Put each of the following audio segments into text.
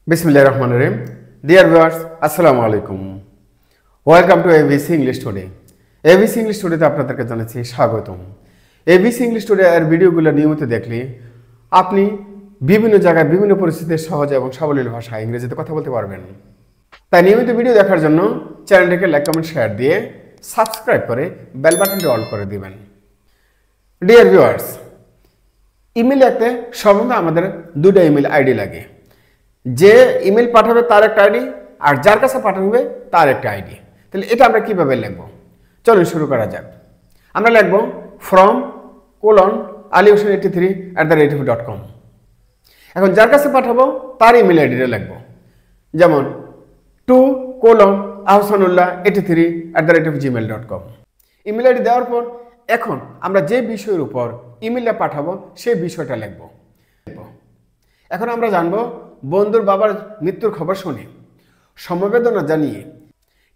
Bismillahir Rahmanir Rahim. Dear viewers, Assalamu alaikum. Welcome to ABC English Today. ABC English Today তে আপনাদেরকে জানাচ্ছি স্বাগতম। ABC English Today এর ভিডিওগুলো নিয়মিত দেখলে আপনি বিভিন্ন জায়গায় বিভিন্ন পরিস্থিতিতে সহজ এবং সাবলীল ভাষায় ইংরেজিতে কথা বলতে পারবেন। তাই নিয়মিত ভিডিও দেখার জন্য চ্যানেলটিকে লাইক কমেন্ট শেয়ার দিয়ে সাবস্ক্রাইব করে বেল বাটনটি অন করে দিবেন। ডিয়ার ভিউয়ার্স, ইমেল লিখতে সাধারণত আমাদের দুটো ইমেল আইডি লাগে। যে ইমেল পাঠাবে তার একটা আইডি আর যার কাছে পাঠাবে তার একটা আইডি। তাহলে এটা আমরা কিভাবে লিখব? চলুন শুরু করা যাক। আমরা লিখব from:alihosen83@yahoo.com। এখন যার কাছে পাঠাবো তার ইমেল আইডিটা লিখব, যেমন to:ahsanullah83@gmail.com। ইমেল আইডি দেওয়ার পর এখন আমরা যে বিষয়ের উপর ইমেলটা পাঠাবো সেই বিষয়টা লিখব। এখন আমরা জানবো বন্ধুর বাবার মৃত্যুর খবর শুনে সমবেদনা জানিয়ে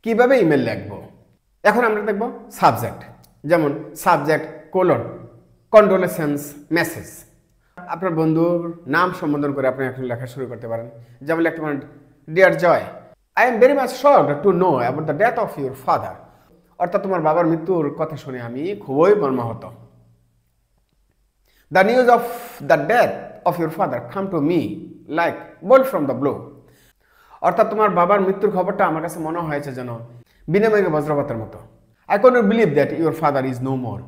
কিভাবে ইমেল লিখব। এখন আমরা দেখব সাবজেক্ট, যেমন সাবজেক্ট: কন্ডোলেন্স মেসেজ। আপনার বন্ধুর নাম সম্বোধন করে আপনি এখন লেখা শুরু করতে পারেন। যেমন লিখতে পারেন, dear Joy, I am very much shocked to know about the death of your father. অর্থাৎ তোমার বাবার মৃত্যুর কথা শুনে আমি খুবই মর্মাহত। The news of the death of your father come to me like bolt from the blue। অর্থাৎ তোমার বাবার মৃত্যুর খবরটা আমার কাছে মনে হয়েছে যেন বিনিময়ে বজ্রপাতের মতো। I couldn't believe that your father is no more।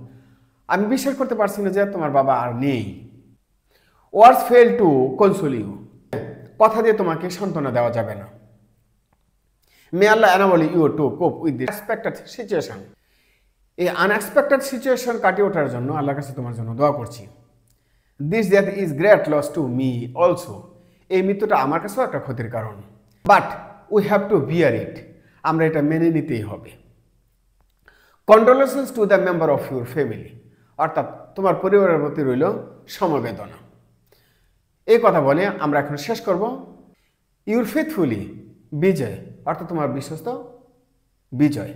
আমি বিশ্বাস করতে পারছি না যে তোমার বাবা আর নেই। Words fail to console you। কথা দিয়ে তোমাকে সান্ত্বনা দেওয়া যাবে না। May Allah enable you to cope with this unexpected situation। এই আনএক্সপেক্টেড সিচুয়েশন কাটিয়ে ওঠার জন্য আল্লাহর কাছে তোমার জন্য দোয়া করছি। This death is great loss to me also। এই মৃত্যুটা আমার কাছেও একটা ক্ষতির কারণ। But we have to bear it। আমরা এটা মেনে নিতেই হবে। Condolences to the member of your family। অর্থাৎ তোমার পরিবারের প্রতি রইল সমবেদনা। এই কথা বলে আমরা এখন শেষ করব। Your faithfully বিজয়, অর্থাৎ তোমার বিশ্বস্ত বিজয়।